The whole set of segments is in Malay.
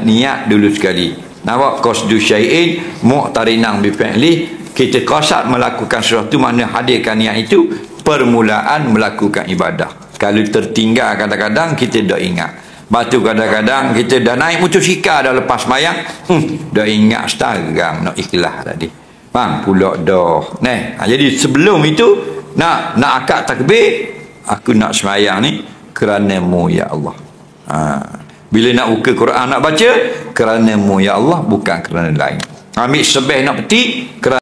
niat dulu sekali. Nampak qasdu syai'in mu'tarinang bi fi'li, kita qasad melakukan sesuatu, makna hadirkan niat itu permulaan melakukan ibadah. Kalau tertinggal kadang-kadang kita tak ingat. Batu kadang-kadang kita dah naik motosikal dah lepas sembahyang, dah ingat sekarang nak ikhlas tadi. Faham pula dah. Jadi sebelum itu nak akad takbir, aku nak sembahyang ni kerana-Mu ya Allah. Bila nak buka Quran nak baca, kerana-Mu ya Allah, bukan kerana lain. Ambil sebeh nak petik kerana.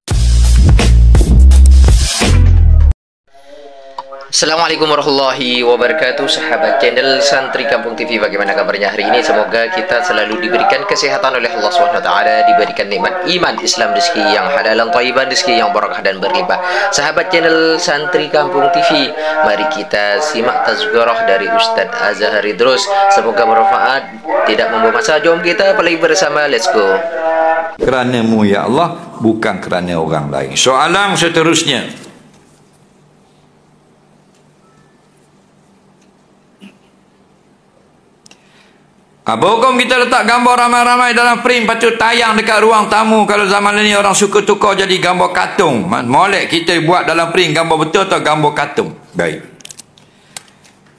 Assalamualaikum warahmatullahi wabarakatuh. Sahabat channel Santri Kampung TV, bagaimana kabarnya hari ini? Semoga kita selalu diberikan kesehatan oleh Allah SWT, diberikan nikmat iman, Islam, rezeki yang halal dan thayyiban, rezeki yang barakah dan berlimpah. Sahabat channel Santri Kampung TV, mari kita simak tazkirah dari Ustaz Azhar Idrus. Semoga bermanfaat, tidak membawa masa. Jom kita play bersama, let's go. Kerana-Mu ya Allah, bukan kerana orang lain. Soalan seterusnya, apa hukum kita letak gambar ramai-ramai dalam frame, patut tayang dekat ruang tamu? Kalau zaman ni orang suka tukar jadi gambar katung. Molek kita buat dalam frame gambar betul atau gambar katung? Baik.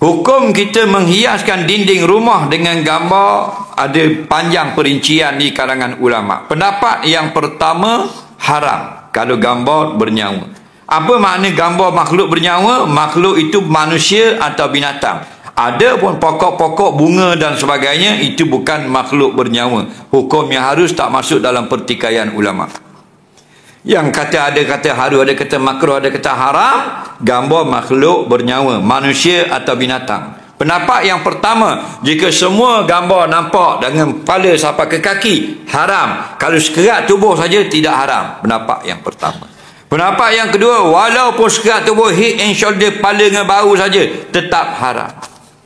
Hukum kita menghiaskan dinding rumah dengan gambar ada panjang perincian di kalangan ulama. Pendapat yang pertama, haram kalau gambar bernyawa. Apa makna gambar makhluk bernyawa? Makhluk itu manusia atau binatang. Ada pun pokok-pokok, bunga dan sebagainya, itu bukan makhluk bernyawa. Hukum yang harus tak masuk dalam pertikaian ulama. Yang kata, ada kata harus, ada kata makruh, ada kata haram, gambar makhluk bernyawa, manusia atau binatang. Pendapat yang pertama, jika semua gambar nampak dengan kepala sampai ke kaki, haram. Kalau sekerat tubuh saja, tidak haram. Pendapat yang pertama. Pendapat yang kedua, walaupun sekerat tubuh, head and shoulder, kepala dengan bahu saja, tetap haram.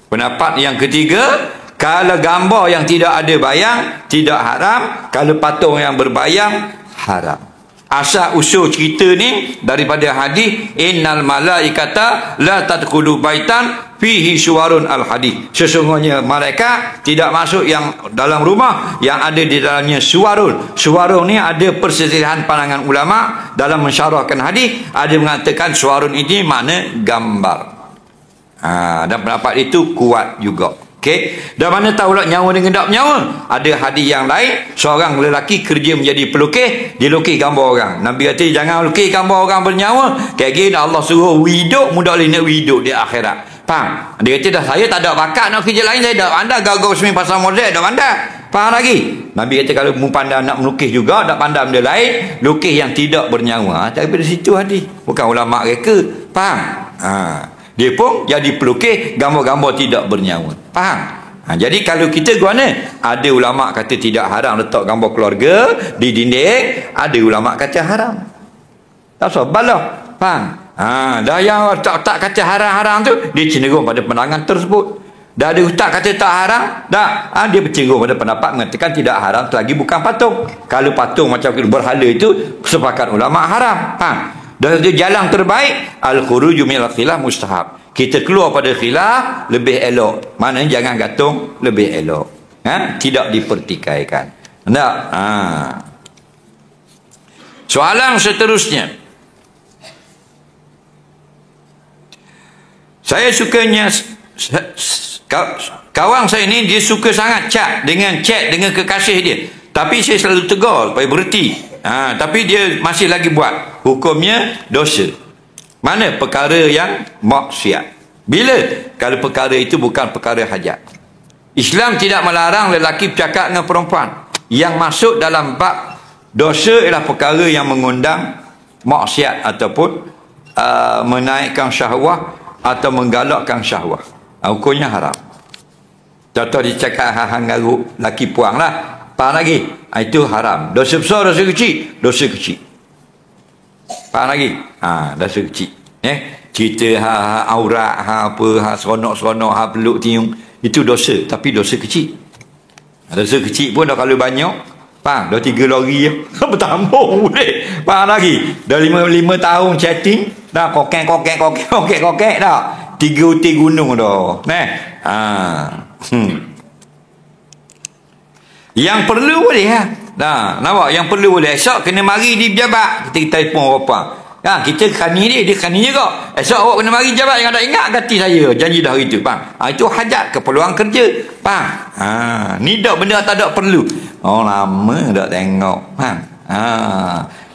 Pendapat yang ketiga, kalau gambar yang tidak ada bayang, tidak haram. Kalau patung yang berbayang, haram. Asal usul cerita ni daripada hadis, innal malaikata la tadkhulu baitan fihi suwarun al hadis. Sesungguhnya malaikat tidak masuk yang dalam rumah yang ada di dalamnya suwarun. Suwarun ni ada perselisihan pandangan ulama dalam mensyarahkan hadis. Ada mengatakan suwarun ini makna gambar. Dan pendapat itu kuat juga. Okey. Dan mana tahu lah nyawa dengan tak nyawa? Ada hadis yang lain, seorang lelaki kerja menjadi pelukis, dia lukis gambar orang. Nabi kata jangan lukis gambar orang bernyawa. Kayak gini Allah suruh hidup, mudah boleh nak hidup di akhirat. Faham? Dia kata dah, saya tak ada bakat nak kerja lain, saya dah pandai gagal semi pasal model, dah pandai. Faham lagi? Nabi kata kalau mu pandai nak melukis juga, tak pandai benda lain, lukis yang tidak bernyawa. Tapi dari situ hadis. Bukan ulama reka. Faham? Dia pun jadi pelukis gambar-gambar tidak bernyawa. Faham? Jadi kalau kita guna, ada ulama kata tidak haram letak gambar keluarga di dinding, ada ulama kata haram. Tak sabar lah. Faham? Dah yang tak kata haram-haram tu, dia cenderung pada pandangan tersebut. Dah ada ustaz kata tak haram, dah dia bercenderung pada pendapat mengatakan tidak haram selagi bukan patung. Kalau patung macam berhala itu, sepakat ulama haram. Faham? Dan itu jalan terbaik, al-khuruju minal khilaf mustahab. Kita keluar pada khilaf lebih elok. Maknanya jangan gantung, lebih elok. Tidak dipertikaikan. Tak? Soalan seterusnya. Saya sukanya kawan saya ni, dia suka sangat chat dengan kekasih dia. Tapi saya selalu tegur supaya berhenti. Tapi dia masih lagi buat. Hukumnya dosa. Mana perkara yang maksiat? Bila? Kalau perkara itu bukan perkara hajat. Islam tidak melarang lelaki bercakap dengan perempuan. Yang masuk dalam bab dosa ialah perkara yang mengundang maksiat ataupun menaikkan syahwah atau menggalakkan syahwah. Hukumnya haram. Contoh dia cakap hang garuk laki puang lah. Faham lagi? Itu haram. Dosa besar, dosa kecil? Dosa kecil. Faham lagi? Dosa kecil. Cerita aurat, apa, seronok-seronok, peluk tiung. Itu dosa. Tapi dosa kecil. Dosa kecil pun dah kalau banyak. Faham? Dah 3 lori je. Bertambung boleh. Faham lagi? Dah 5 tahun chatting. Dah kokek dah. 3 uti gunung dah. Yang perlu boleh lah. Nah, nampak? Yang perlu boleh. Esok kena mari di pejabat. Kita telefon apa. Kita khani dia khani juga. Esok awak kena mari jabat, yang tak ingat ganti saya. Janji dah hari tu, faham? Itu hajat keperluan kerja, faham? Ni dak benda tak ada perlu. Oh, lama dak tengok, faham?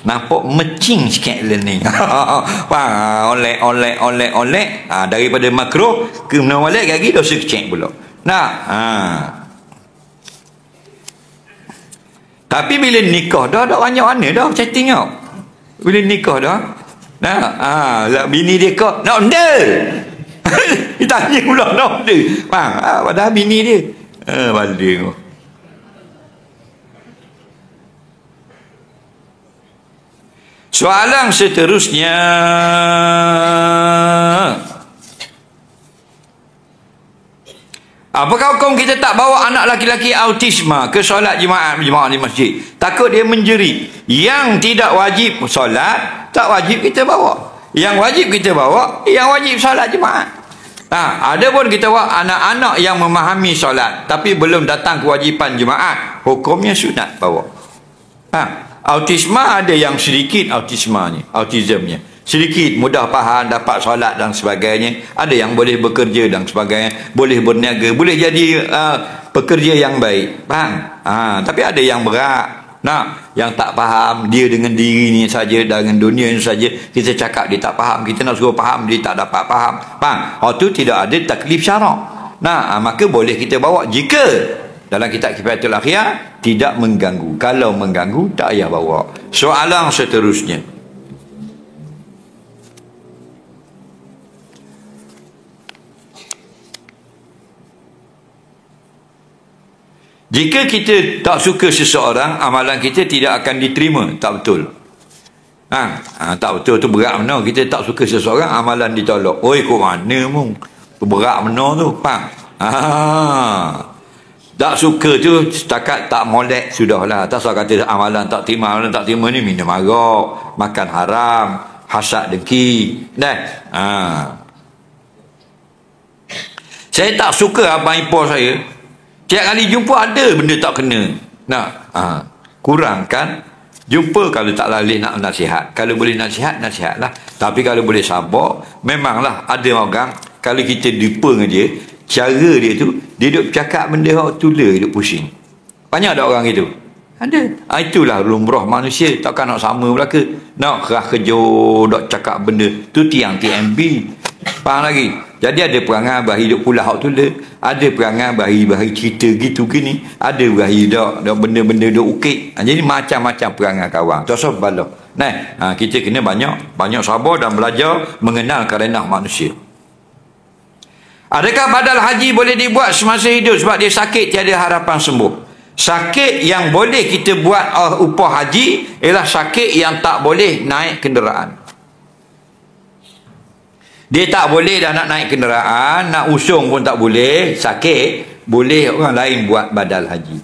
Nampak mecing sikit ni. Faham? Oleh. Daripada makruh ke menolak lagi dosa kecil pula. Tapi bila nikah dah banyak mana dah chatting tau. Bila nikah dah. Lah bini dia kau nak onda. Dia tanya pula nak onda. Faham? Padahal bini dia. Balik kau. Soalan seterusnya. Apakah hukum kita tak bawa anak laki-laki autisma ke solat jemaah di masjid? Takut dia menjerit. Yang tidak wajib solat, tak wajib kita bawa. Yang wajib kita bawa, yang wajib solat jemaah. Ada pun kita bawa anak-anak yang memahami solat tapi belum datang kewajipan jemaah, hukumnya sunat bawa. Autisma ada yang sedikit autismnya. Sedikit mudah faham, dapat solat dan sebagainya. Ada yang boleh bekerja dan sebagainya, boleh berniaga, boleh jadi pekerja yang baik, faham? Tapi ada yang berat. Yang tak faham, dia dengan diri ni saja, dengan dunia ni saja, kita cakap dia tak faham, kita nak suruh faham, dia tak dapat faham, faham? Itu tidak ada taklif syarak. Maka boleh kita bawa jika dalam kitab Kifayatul Akhyar tidak mengganggu. Kalau mengganggu, tak payah bawa. Soalan seterusnya. Jika kita tak suka seseorang, amalan kita tidak akan diterima. Tak betul. Tak betul tu berat mana. Kita tak suka seseorang, amalan ditolak. Oi, kok mana mu? Tu berat mana tu, faham? Tak suka tu setakat tak molek sudahlah. Tak usah kata amalan tak terima ni minum arak, makan haram, hasad dengki. Saya tak suka abang ipar saya. Tiap kali jumpa ada benda tak kena. Kurang kan? Jumpa kalau tak lalih nak nasihat. Kalau boleh nasihatlah. Tapi kalau boleh sabar, memanglah ada orang kalau kita lupa dengan dia, cara dia tu, dia duk bercakap benda hak tula, duk pusing. Banyak ada orang itu. Ada. Itulah lumrah manusia. Takkan nak sama belaka. Nak kerah kejut, nak cakap benda tu tiang TMB. Faham lagi? Jadi ada perangai bahayi duk pula hak tula, ada perangai bahayi cerita gitu gini, ada bahayi dak benda-benda duk ukit. Jadi macam-macam perangai kawan. Tak usah bala. Kita kena banyak sabar dan belajar mengenal karenah manusia. Adakah badal haji boleh dibuat semasa hidup sebab dia sakit tiada harapan sembuh? Sakit yang boleh kita buat upah haji ialah sakit yang tak boleh naik kenderaan. Dia tak boleh dah nak naik kenderaan, nak usung pun tak boleh, sakit, boleh orang lain buat badal haji.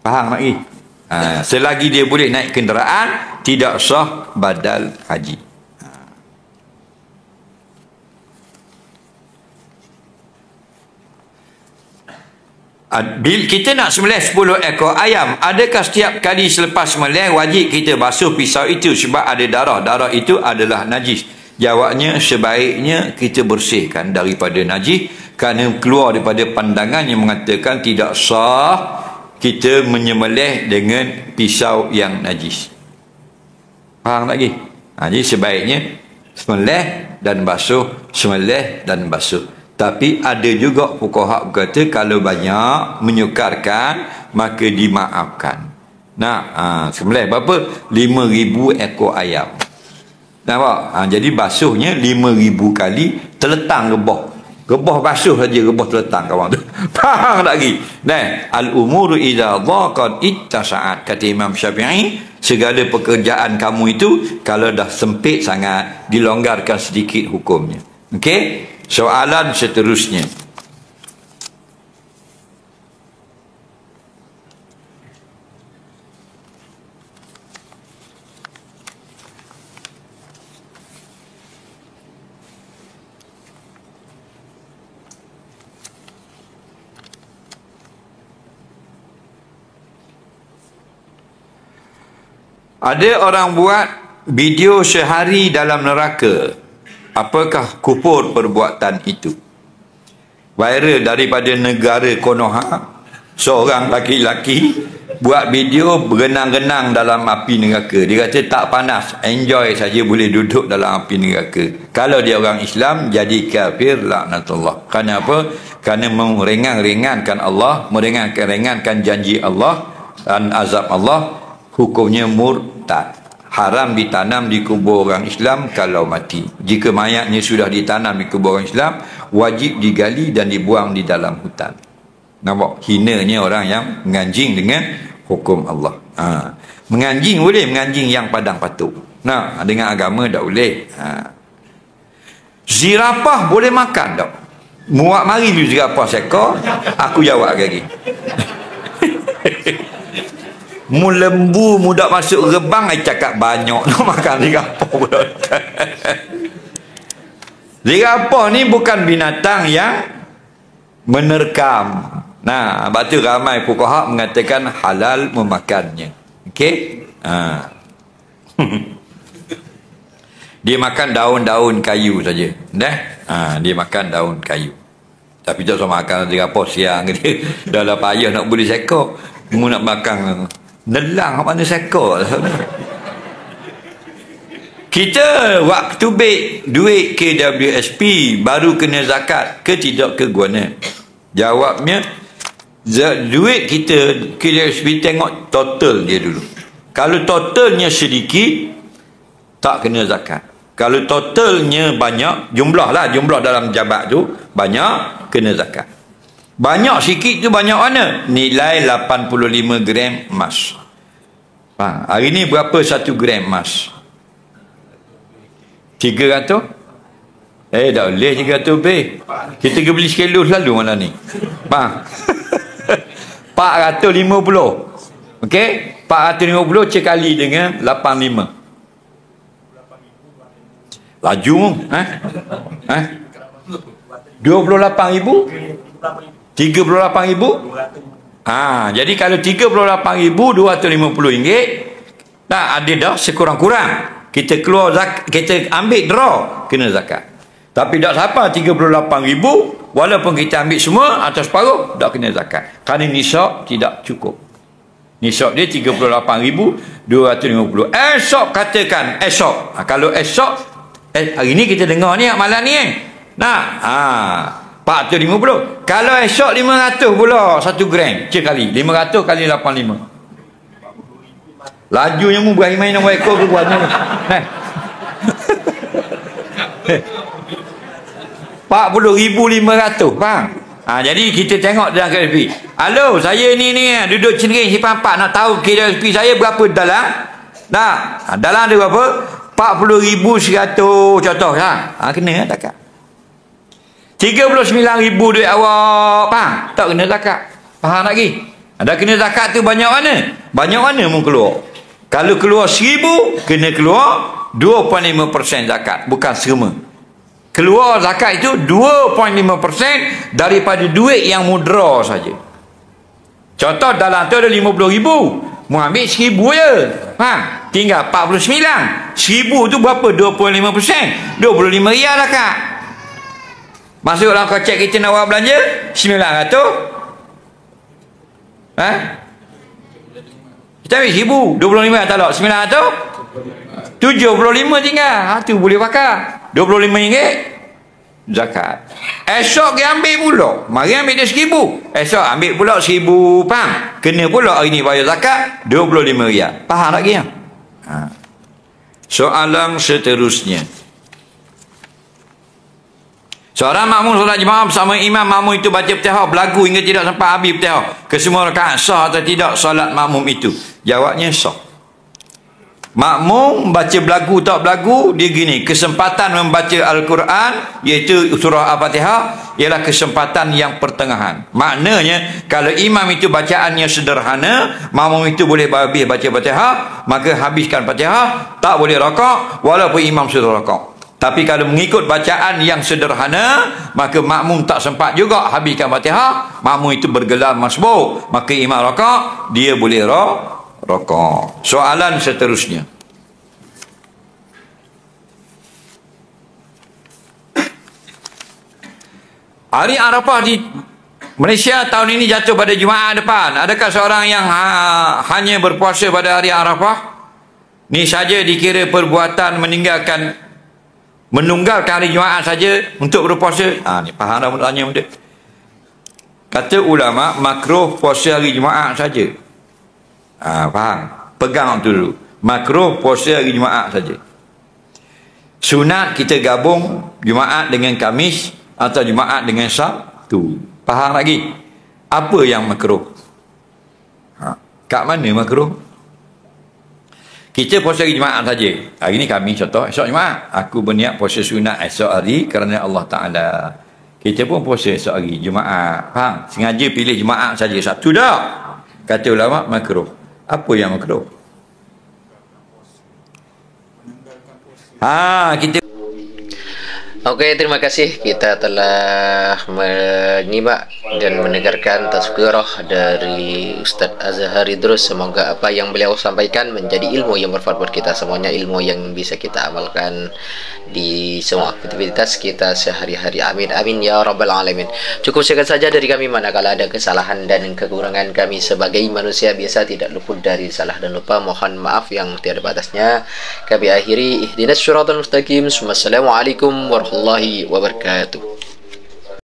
Faham lagi? Selagi dia boleh naik kenderaan, tidak sah badal haji. Bila kita nak sembelih 10 ekor ayam, adakah setiap kali selepas sembelih wajib kita basuh pisau itu sebab ada darah? Darah itu adalah najis. Jawabnya, sebaiknya kita bersihkan daripada najis kerana keluar daripada pandangan yang mengatakan tidak sah kita menyembelih dengan pisau yang najis. Faham lagi? Jadi sebaiknya sembelih dan basuh. Tapi ada juga fuqaha berkata kalau banyak menyukarkan maka dimaafkan. Sembelih berapa? 5,000 ekor ayam. Nampak? Jadi basuhnya 5,000 kali teletang rebah. Rebah basuh saja, rebah teletang kawan tu. Faham tak lagi? Al-umuru idza dhaqat ittasa'at. Kata Imam Syafi'i, segala pekerjaan kamu itu kalau dah sempit sangat, dilonggarkan sedikit hukumnya. Okey? Soalan seterusnya. Ada orang buat video sehari dalam neraka. Apakah kufur perbuatan itu? Viral daripada negara Konoha. Seorang laki-laki buat video berenang-renang dalam api neraka. Dia kata tak panas, enjoy saja, boleh duduk dalam api neraka. Kalau dia orang Islam, jadi kafir laknatullah. Kerana apa? Kerana meringan-ringankan Allah, meringankan janji Allah dan azab Allah, hukumnya murtad. Haram ditanam di kubur orang Islam kalau mati. Jika mayatnya sudah ditanam di kubur orang Islam, wajib digali dan dibuang di dalam hutan. Nampak? Hinanya orang yang menganjing dengan hukum Allah. Menganjing boleh, menganjing yang padang patuk. Nah, dengan agama tak boleh. Zirapah boleh makan tak? Muak mari dulu zirapah sekor, aku jawab lagi. Mu lembu mudak masuk rebang, ai cakap banyak nak makan zirapah pula. Zirapah ni bukan binatang yang menerkam. Nah, sebab tu ramai fuqaha mengatakan halal memakannya. Okey? Dia makan daun-daun kayu saja. Dia makan daun kayu. Tapi tak sama makan zirapah siang dia. Dah lah payah nak beli sekor. Mu nak makan nelang mana sekor. Kita waktu duit KWSP baru kena zakat ke tidak ke guna? Jawabnya, duit kita KWSP tengok total dia dulu. Kalau totalnya sedikit, tak kena zakat. Kalau totalnya banyak, jumlah dalam jabat tu banyak, kena zakat. Banyak sikit tu banyak mana? Nilai 85 gram emas. Hari ni berapa 1 gram emas? 300? Tak boleh 300 lebih. Kita pergi beli sekilo selalu malam ni. 450. Okey? 450 cekali dengan 85. Laju. 28,000? 38,000? Jadi kalau 38,250 ringgit, tak ada dah sekurang-kurang. Kita keluar kita ambil draw, kena zakat. Tapi tak siapa 38,000, walaupun kita ambil semua atau separuh, tak kena zakat. Kerana nisab tidak cukup. Nisab dia 38,250. Esok, kalau esok, hari ni kita dengar ni malam ni Nah, 450. Kalau esok 500 pula 1 gram cekali. 500 kali 85. Lajunya mu berakhir main nombor ekor ke buatnya. 40,500. Faham? Jadi kita tengok dalam KWSP. Halo, saya ni duduk Cengering Simpang 4, nak tahu KWSP saya berapa dalam? Dalam ada berapa? 40,100 contoh kena zakat. 39,000 duit awak, faham? Tak kena zakat. Faham lagi? Ada kena zakat tu banyak mana? Banyak mana mu keluar? Kalau keluar 1,000, kena keluar 2.5% zakat, bukan semua. Keluar zakat itu 2.5% daripada duit yang mudra saja. Contoh dalam tu ada 50,000, mu ambil 1,000 je. Faham? Tinggal 49. 1,000 tu berapa? 2.5%. 25 riyal zakat. Masuk dalam kocek kita nak buat belanja 900. Kita ambil 1,000, 25 tak tak 900, 75 tinggal. Tu boleh pakai 25 ringgit zakat. Esok dia ambil pula, mari ambil dia 1,000. Esok ambil pula 1,000, faham? Kena pula hari ni bayar zakat 25 riyal. Faham lagi ya? Soalan seterusnya, seorang makmum solat jemaah bersama imam, makmum itu baca Fatihah berlagu hingga tidak sampai habis Fatihah. Kesemua rakaat sah atau tidak solat makmum itu? Jawabnya sah. Makmum baca berlagu tak berlagu, dia gini, kesempatan membaca Al-Quran iaitu surah Al-Fatihah ialah kesempatan yang pertengahan. Maknanya kalau imam itu bacaannya sederhana, makmum itu boleh habis baca Fatihah, maka habiskan Fatihah, tak boleh rakaat walaupun imam sudah rakaat. Tapi kalau mengikut bacaan yang sederhana, maka makmum tak sempat juga habiskan Fatihah, makmum itu bergelar masbuk, maka imam rakaat, dia boleh rakaat. Soalan seterusnya. Hari Arafah di Malaysia tahun ini jatuh pada Jumaat depan. Adakah seorang yang hanya berpuasa pada hari Arafah? Ni saja dikira perbuatan menunggalkan hari Jumaat saja untuk berpuasa. Ni faham dah tanya benda. Kata ulama makruh puasa hari Jumaat saja. Faham? Pegang tu dulu. Makruh puasa hari Jumaat saja. Sunat kita gabung Jumaat dengan Khamis atau Jumaat dengan Sabtu. Faham lagi? Apa yang makruh? Kat mana makruh? Kita puasa hari Jumaat saja. Hari ni kami contoh esok Jumaat. Aku berniat puasa sunat esok hari kerana Allah Ta'ala. Kita pun puasa esok hari Jumaat. Faham? Sengaja pilih Jumaat saja. Sabtu dah. Kata ulama makruh. Apa yang makruh? Kita Okey, terima kasih. Kita telah menyimak dan mendengarkan tazkirah dari Ustaz Azhar Idrus. Semoga apa yang beliau sampaikan menjadi ilmu yang bermanfaat buat kita semuanya, ilmu yang bisa kita amalkan di semua aktivitas kita sehari-hari. Amin amin ya rabbal alamin. Cukup sekian saja dari kami. Manakala ada kesalahan dan kekurangan, kami sebagai manusia biasa tidak luput dari salah dan lupa. Mohon maaf yang tiada batasnya. Kami akhiri ihdinas syiratal mustaqim. Wassalamualaikum warahmatullahi wabarakatuh.